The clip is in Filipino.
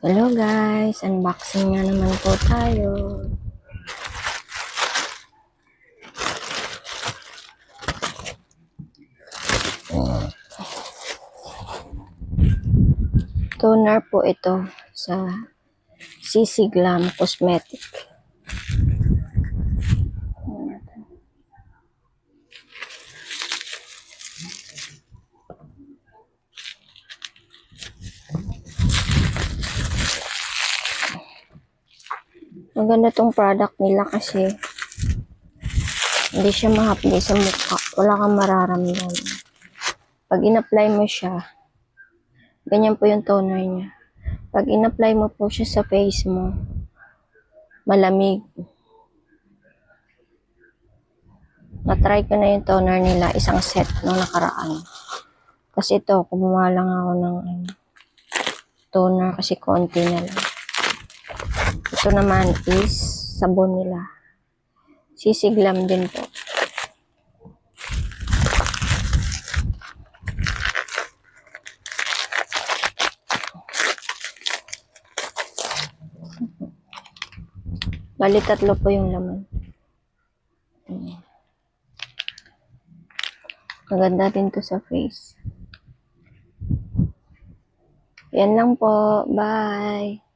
Hello guys, unboxing na naman po tayo. Toner po ito sa CC Glam Cosmetic. Maganda tong product nila kasi hindi siya mahapdi sa mukha. Wala kang mararamdaman. Pag in-apply mo siya, ganyan po yung toner niya. Pag in-apply mo po siya sa face mo, malamig. Na-try ko na yung toner nila, isang set nung nakaraan. Kasi ito, kumuha lang ako ng toner kasi konti na lang. Ito naman is sabon nila. CC Glam din po. Bali, 3 po yung laman. Maganda din to sa face. Yan lang po. Bye!